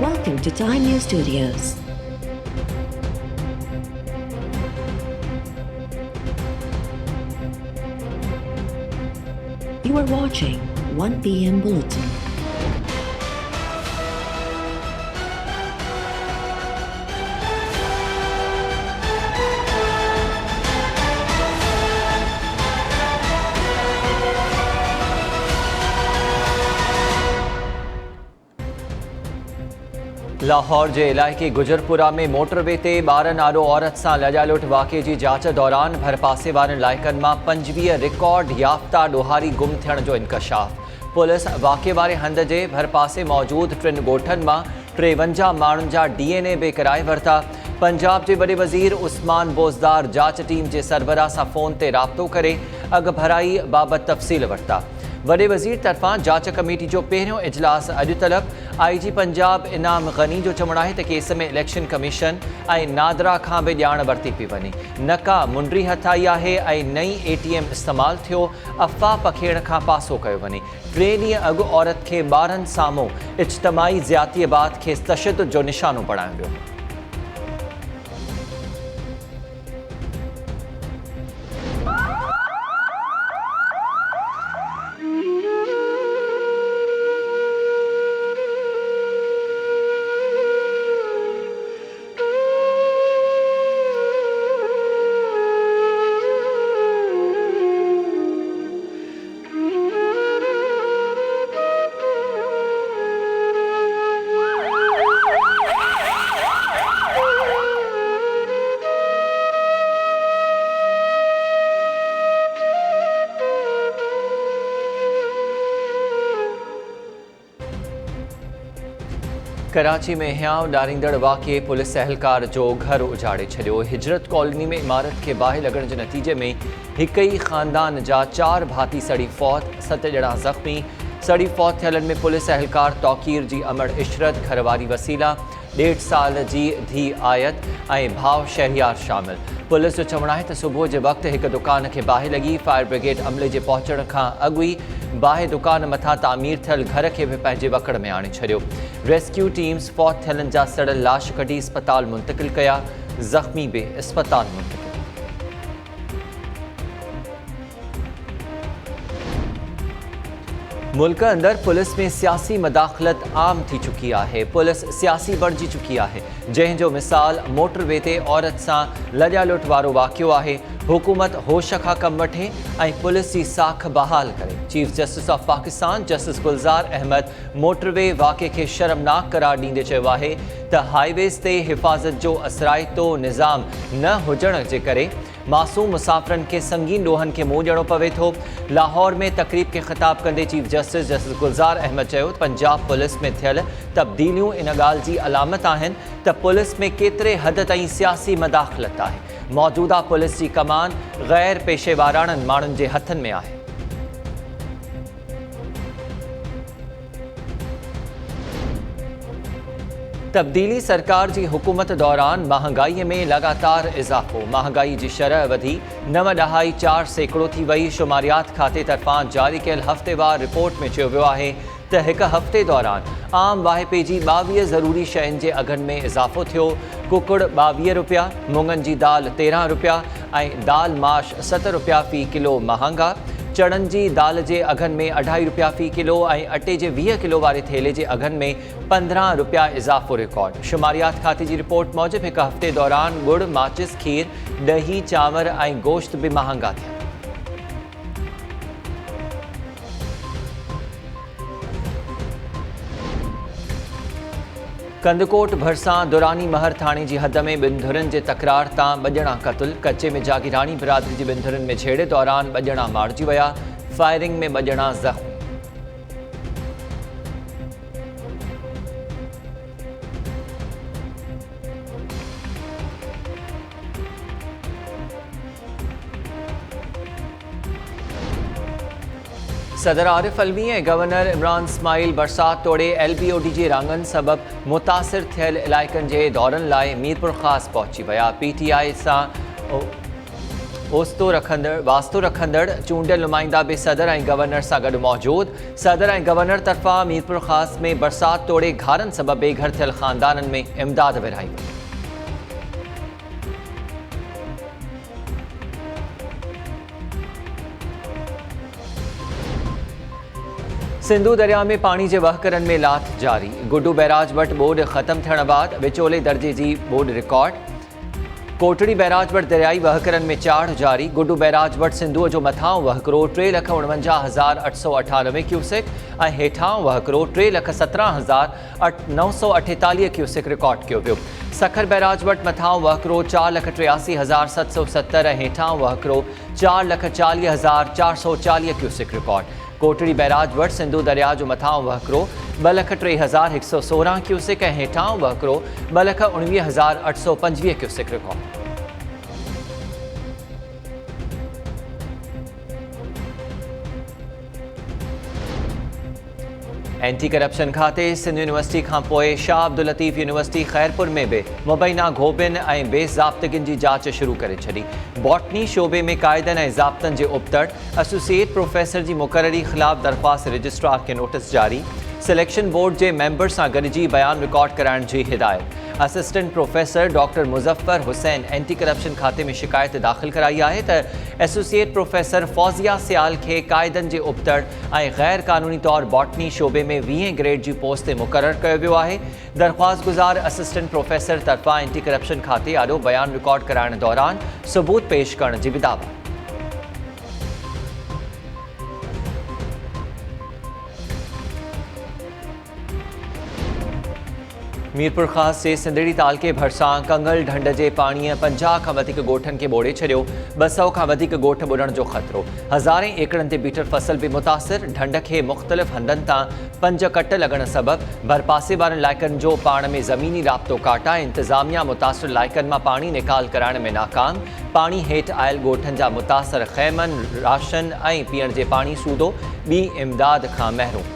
Welcome to Time News Studios. You are watching 1 p.m. Bulletin. Lahore जे इलाइक़े गुजरपुरा में motorway ते 12 नारो औरत सां लॼालुट वाक़े जी जांच दौरान भरपासे वारनि इलाइक़नि मां 25 रिकॉर्ड याफ़्ता ॾोहारी गुम थियण जो इंकशाफ। पुलिस वाक़े वारे हंध जे भरपासे मौजूद 3 ॻोठनि मां 53 माण्हुनि जा DNA बे कराए वरिता। पंजाब जे वॾे वज़ीर उस्मान बोज़दार जांच टीम जे सरबराह सां फ़ोन ते राब्तो करे अॻु भराई बाबति तफ़सील वरिता। वॾे वज़ीर तरफ़ां जांच कमेटी जो पहिरियों इजलास अॼु तलब। IG पंजाब इनाम गनी जो चवणु आहे त केस में इलेक्शन कमीशन ऐं नादरा खां बि ॼाण वरिती पई वञे। नका मुंडी हथ आई आहे ऐं नई ATM इस्तेमालु थियो। अफ़वाह पखेड़ खां पासो कयो वञे। 3 ॾींहं अॻु औरत खे ॿारनि साम्हूं इज्तमाही ज़ियाती बात खेसि तशदुद जो निशानो बणायो वियो। कराची में हियांव ॾारींदड़ वाक़े पुलिस एहलकार जो घर उजाड़े छॾियो। हिजरत कॉलोनी में इमारत खे बाहि लॻण जे नतीजे में हिक ई ख़ानदान जा 4 भाती सड़ी फौत, 7 ॼणा ज़ख़्मी। सड़ी फौत थियलनि में पुलिस एहलकार तौक़ीर जी अमड़ इशरत, घरवारी वसीला, 1.5 साल जी धी आयत ऐं भाउ शहरियार शामिल। पुलिस जो चवणु आहे त सुबुह जे वक़्तु हिक दुकान खे बाहि लॻी। फायर ब्रिगेड अमले जे पहुचण खां अॻु ई बाहि दुकान मथां तामीर थियल घर खे बि पंहिंजे वकड़ में आणे छॾियो। रेस्क्यू टीम्स फौत थियलनि जा सड़ल लाश कढी अस्पताल मुंतक़िल कया। ज़ख़्मी बि अस्पताल मुंतक़िल। मुल्क अंदर पुलिस में सियासी मदाख़लत आम थी चुकी आहे। पुलिस सियासी बणिजी चुकी आहे, जंहिंजो मिसाल मोटरवे ते औरत सां लॼालुट वारो वाक़ियो आहे। हुकूमत होश खां कमु वठे ऐं पुलिस जी साख बहाल करे। Chief justice of Pakistan justice Gulzar Ahmed motorway वाक़े खे शर्मनाक करार ॾींदे चयो आहे त हाईवेज़ ते हिफ़ाज़त जो असराइतो निज़ाम न हुजण जे करे मासूम मुसाफ़िरनि खे संगीन ॾोहनि खे मुंहुं ॾियणो पवे थो। लाहौर में तक़रीब खे ख़िताब कंदे chief justice justice Gulzar Ahmed चयो त पंजाब पुलिस में थियल तब्दीलियूं इन ॻाल्हि जी अलामत आहिनि त पुलिस में केतिरे हद ताईं सियासी मदाख़लत आहे। मौजूदा पुलिस जी कमान ग़ैर पेशेवाराणनि माण्हुनि जे हथनि में आहे। तब्दीली सरकार जी हुकूमत दौरान महांगाईअ में लगातार इज़ाफ़ो। महांगाई जी शरह वधी 9.4% थी वई। शुमारियात खाते तरफ़ां जारी कयल हफ़्तेवार रिपोर्ट में चयो वियो आहे त हिक हफ़्ते दौरान आम वाहिपे जी 22 ज़रूरी शयुनि जे अघनि में इज़ाफ़ो थियो। कुकुड़ 22 रुपया, मुङनि जी दाल 13 रुपया ऐं दाल माश 7 रुपया फ़ी किलो महांगा। चणनि जी दाल जे अघनि में 2.5 रुपया फ़ी किलो ऐं अटे जे 20 किलो वारे थेले जे अघनि में 15 रुपया इज़ाफ़ो रिकॉर्ड। शुमारियात खाते जी रिपोर्ट मूजिबि हिक हफ़्ते दौरान गुड़, माचिस, खीर, ॾही, चांवर ऐं गोश्त बि महांगा थिया। कंदकोट भरिसां दुरानी महर थाणे जी हद में 2 धुरनि जे तकरार तां 2 ॼणा क़त्ल। कचे में जागीरानी बिरादरी जी 2 धुरनि में छेड़े दौरान 2 ॼणा मारिजी विया। फायरिंग में 2 ॼणा ज़ख़्मी। सदर आरिफ अलवी ऐं गवर्नर इमरान इस्माइल बरसात तोड़े LBOD जे राङनि सबबि मुतासिर थियल इलाइक़नि जे दौरनि लाइ मीरपुर ख़ासि पहुची विया। PTI सां वास्तो रखंदड़ चूंडियल नुमाइंदा बि सदर ऐं गवर्नर सां गॾु मौजूद। सदर ऐं गवर्नर तरफ़ां मीरपुर ख़ास में बरसात तोड़े घारनि सबबि बेघर थियल ख़ानदाननि में इमदाद विरहाई वई। सिंधु दरिया में पानी के वहकरनि में लाथ जारी। गुड्डू बैराज वटि ॿोॾि ख़त्म थियण बाद विचोले दर्जे जी ॿोॾि रिकॉर्ड। कोटड़ी बैराज वटि दरियाई वहकरनि में चाढ़ जारी। गुड्डू बैराज वटि सिंधुअ जो मथां वहकरो 3,49,898 क्यूसेक ऐं हेठां वहकरो 3,17,948 क्यूसेक रिकॉर्ड कयो वियो। सखर बैराज वटि मथां वहकरो 4,83,770 ऐं हेठां वहकरो 4,40,440 क्यूसेक रिकॉर्ड। कोटड़ी बैराज वटि सिंधु दरिया जो मथां वहकरो 2,03,116 क्यूसेक ऐं हेठां वहकरो 2,19,825 क्यूसेक रिकॉर्ड। एंटी करप्शन खाते सिंध यूनिवर्सिटी खां पोइ शाह अब्दुल लतीफ़ यूनिवर्सिटी खैरपुर में भी मुबैना घोबिन ऐं बेज़ाब्तगियुनि जी जांच शुरू करे छॾी। बॉटनी शोबे में क़ाइदनि ऐं ज़ाब्तनि जे उबतड़ एसोसिएट प्रोफेसर जी मुक़ररी ख़िलाफ़ दरख़्वास्त रजिस्ट्रार खे नोटिस जारी। सिलेक्शन बोर्ड जे मेंबर सां गॾिजी बयान रिकॉर्ड कराइण जी हिदायत। Assistant professor doctor Muzaffar Hussain anti corruption खाते में शिकायत दाख़िल कराई आहे त एसोसिएट प्रोफेसर फौजिया सियाल खे क़ाइदनि जे उबतड़ ऐं गैर क़ानूनी तौर बॉटनी शोबे में 20 ग्रेड जी पोस्ट ते मुक़ररु कयो वियो आहे। दरख़्वास्त गुज़ार असिस्टेंट प्रोफेसर तरफ़ां एंटी करप्शन खाते आॾो बयान रिकॉर्ड कराइण दौरान सबूत पेश करण जी बि दावा। मीरपुर ख़ास जे सिंधड़ी तालके भरिसां कंगल ढंढ जे पाणीअ 50 खां वधीक ॻोठनि खे ॿोड़े छॾियो। 200 खां वधीक ॻोठ ॿुॾण जो ख़तरो। हज़ारें एकड़नि ते बीठल फसल बि मुतासिर। ढंढ खे मुख़्तलिफ़ हंधनि तां 5 कट लॻण सबबि भरपासे वारनि इलाइक़नि जो पाण में ज़मीनी राब्तो काटा। इंतिज़ामिया मुतासिर इलाइक़नि मां पाणी निकाल कराइण में नाकाम। पाणी हेठि आयल ॻोठनि जा मुतासिर ख़ैमनि, राशन ऐं पीअण जे पाणी सूदो ॿी इमदाद खां महरूम।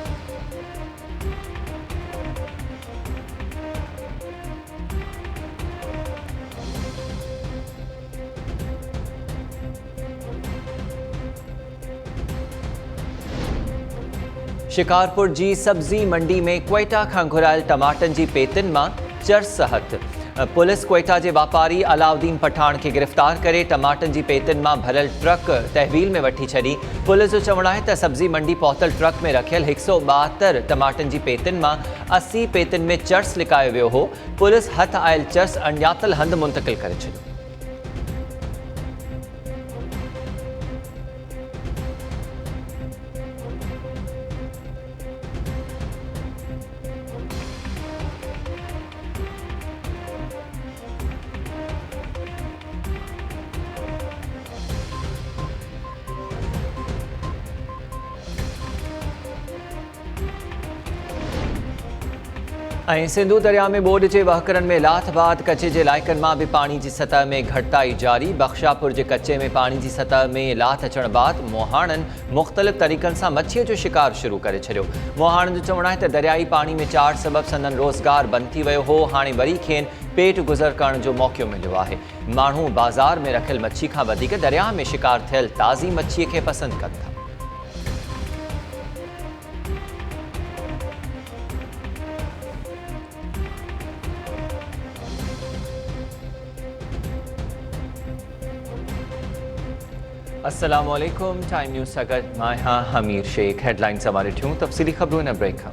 शिकारपुर जी सब्जी मंडी में क्वेटा खां घुरायल टमाटनि जी पेतियुनि मां चर्स हथ। पुलिस क्वेटा जे वापारी अलाउद्दीन पठान खे गिरफ़्तार करे टमाटनि जी पेतियुनि मां भरियल ट्रक तहवील में वठी छॾी। पुलिस जो चवणु आहे त सब्जी मंडी पहुतल ट्रक में रखियल 172 टमाटनि जी पेतियुनि मां 80 पेतियुनि में चर्स लिकायो वियो हो। पुलिस हथ आयल चर्स अणॼातल हंधि मुंतक़िल करे छॾियो। ऐं सिंधु दरिया में ॿोॾि जे वहकरनि में लाथ बाद कचे जे इलाइक़नि मां बि पाणी जी सतह में घटिताई जारी। बख्शापुर जे कचे में पाणी जी सतह में लाथ अचण बाद मोहाणनि मुख़्तलिफ़ तरीक़नि सां मच्छीअ जो शिकार शुरू करे छॾियो। मोहाणनि जो चवणु आहे त दरियाई पाणी में चाढ़ सबबि संदनि रोज़गार बंदि थी वियो हो। हाणे वरी खेनि पेट गुज़र करण जो मौक़ो मिलियो आहे। माण्हू बाज़ार में रखियल मच्छी खां वधीक दरिया में शिकार थियल ताज़ी मच्छीअ खे पसंदि कनि था। अस्सलाम वालेकुम। टाइम न्यूज़ सां गॾु मां आहियां हमीर शेख। हेडलाइन्स हमारे थियूं तफ़सीली ख़बरूं इन ब्रेक खां।